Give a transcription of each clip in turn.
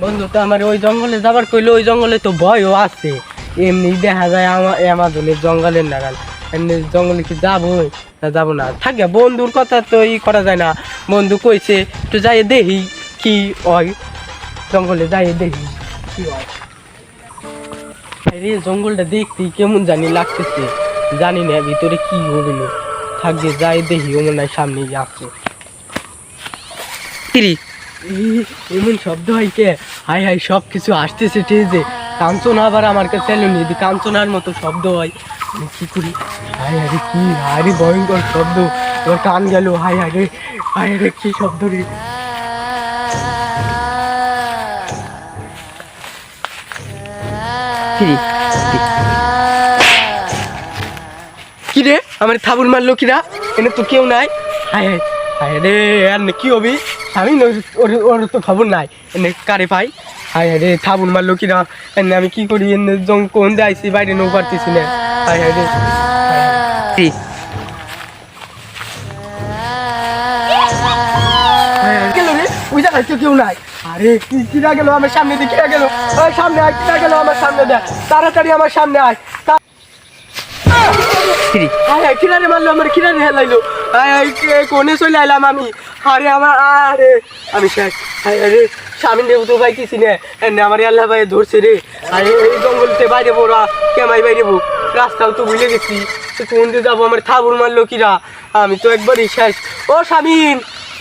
বন্ধু তো আমার ওই জঙ্গলে যাবার কইলো, ওই জঙ্গলে তো ভয়ও আছে। এমনি দেখা যায় আমাজনের জঙ্গলের নাগাল, এমনি জঙ্গলে কি যাবোই না যাবো না, থাকে বন্ধুর কথা তো ই করা যায় না। বন্ধু কইছে একটু যাই দেখি কি হয়, জঙ্গলে যাই দেখি কি হয়। আরে জঙ্গলটা দেখতে কেমন জানি লাগতেছে, জানি না ভিতরে কি হবে না। থাকবে যাই দেখি, ও মনে হয় সামনে আসছে। এমন শব্দ হয় কে? হাই হাই সব কিছু আসতেছে টেজে। কাঞ্চনা আবার আমার কাছে এলো নি, কাঞ্চনার মতো শব্দ হয়। আমি কি করি? হাই হাই কি হাই ভয়ঙ্কর শব্দ, তোর কান গেল। হাই হাই রে কি শব্দ রে! কি রে আমার থাবুর মারলো কিরা? এনে তো কেউ নাই। হাই হাই হাই রে, আর কি হবি? আমি ওর তো খবর নাই, এনে কারে পাই। হাই হাই রে থাবুর মারলো কিরা? এনে আমি কি করি? এনে কোন যাইছি বাইরে নৌ পারতেছি না। হাই হাই রে গেল রে, ওই জায়গায় তো কেউ নাই। আরে কিরা গেল আমার সামনে দিয়ে? কিরা গেল? সামনে আয়, কিরা গেল আমার সামনে দেয়, তাড়াতাড়ি আমার সামনে আয়। কিনারে মারলো আমার, কিনারে হেলাইলো। কোনে চলে আইলাম আমি। আরে আমার আরে আমি শেষ। আরে স্বামী দেব তো পাইতেছি না, আমার আল্লাহ ভাই ধরছে রে। আরে এই জঙ্গলতে বাইরে পড়া কেমাই বাইরে বো, রাস্তাও তো ভুলে গেছি। কোন দিয়ে যাবো? আমার থাবুর মারলো কিরা, আমি তো একবারই শেষ। ও স্বামীন,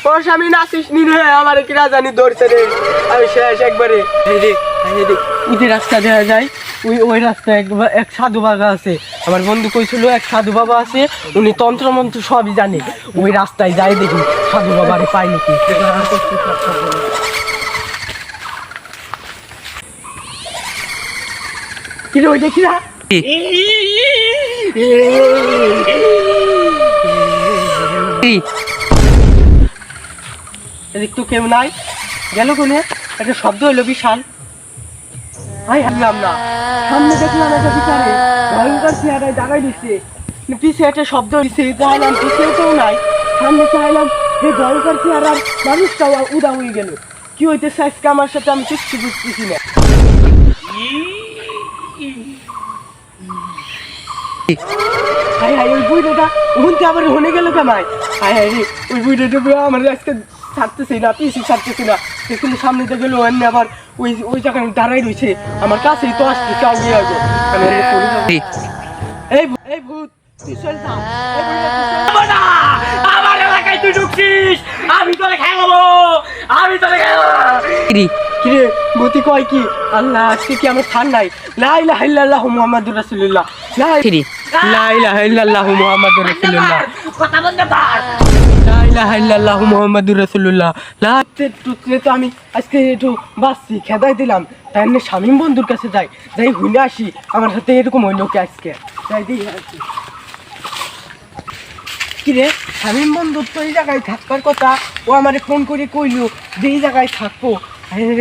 ও স্বামীন আসিস নি রে, আমার কিরা জানি ধরছে রে, আমি শেষ একবারে। ওই রাস্তা দেওয়া যায়, ওই রাস্তায় এক সাধু বাবা আছে। আমার বন্ধু কইছিল এক সাধু বাবা আছে, উনি তন্ত্র মন্ত্র সবই জানে। ওই রাস্তায় যাই দেখি সাধু বাবারে পাই নাকি। কিরে ওই দেখি না, এদিক তো কেউ নাই, গেল কোনে? একটা শব্দ হলো বিশাল। হাই হারলাম না, সামনে দেখলাম একটা বিচারে ভয়ঙ্কর চেহারায় দাঁড়াই দিচ্ছে। পিছিয়ে একটা শব্দ দিচ্ছে, চাইলাম পিছিয়েও কেউ নাই। সামনে চাইলাম যে ভয়ঙ্কর চেহারার মানুষটাও উদা হয়ে গেল। কি হইতেছে আজকে আমার সাথে আমি কিচ্ছু বুঝতেছি না। হাই হাই ওই বুড়োটা উনতে আবার হনে গেল কেমায়? হাই হাই রে ওই বুড়োটা আমার আজকে ছাড়তেছি না, পিছিয়ে ছাড়তেছি না। কিন্তু সামনে তো গেলো, এমনি আবার ওই জায়গায় দাঁড়াই রয়েছে আমার কাছেই তো আসছে। চাও গিয়ে আগে এই ভূত তুই চল যা, আমার এলাকায় তুই ঢুকছিস, আমি তোরে খেলাবো, আমি তোরে খেলাবো। কিরে ভূতি কয় কি? আল্লাহ আজকে কি আমার স্থান নাই? লা ইলাহা ইল্লাল্লাহু মুহাম্মাদুর রাসূলুল্লাহ, লা ইলাহা ইল্লাল্লাহু মুহাম্মাদুর রাসূলুল্লাহ, কথা বন্ধ কর। লা ইলাহা ইল্লাল্লাহু মুহাম্মাদুর রাসূলুল্লাহ। তো আমি আজকে একটু বাঁচছি, খেদাই দিলাম। তাই এমনি শামীম বন্ধুর কাছে যাই ঘুরে আসি, আমার সাথে এরকম হইলো কি আজকে? যাই দিই আসি। কিরে শামীম বন্ধুর তো এই জায়গায় থাকবার কথা, ও আমারে ফোন করে কইলো যে এই জায়গায় থাকবো।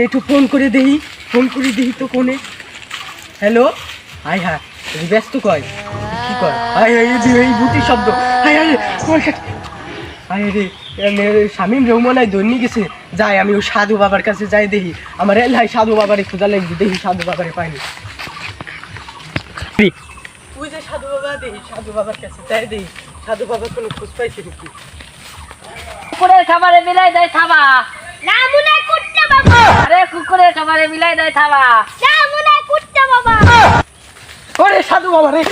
একটু ফোন করে দেই তো কোনে। হ্যালো, হাই হ্যাঁ ব্যস্ত কয় কি কয়? হাই হাই এই বুটির শব্দ। হাই হাই হাই রে শামীম রহমানায় দৈন্য গেছে। যাই আমি ওই সাধু বাবার কাছে যাই দেখি, আমার এলাই সাধু বাবারে খোঁজা লাগছে, দেখি সাধু বাবারে পাইনি। তুই যে সাধু বাবা, দেখি সাধু বাবার কাছে যাই দেখি সাধু বাবা কোনো খোঁজ পাইছে নাকি। কুকুরের খাবারে মিলাই দেয় খাবা না, মুনা কুত্তা বাবা। আরে কুকুরের খাবারে মিলাই দেয় খাবা না, মুনা কুত্তা বাবা। ওরে সাধু বাবা রে,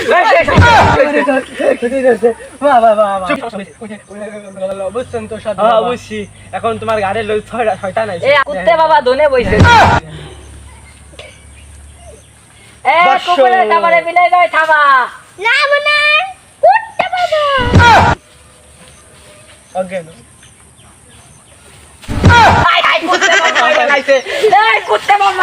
বুঝছেন তো সাধু বাবা? বুঝছি, এখন তোমার গাড়ির লোক ছয়টা নাই। কুত্তে বাবা ধনে বইছে। কুকুরের খাবারে মিলাই দেয় খাবা না, মুনা কুত্তা বাবা। অজ্ঞান কুত্তে বাবা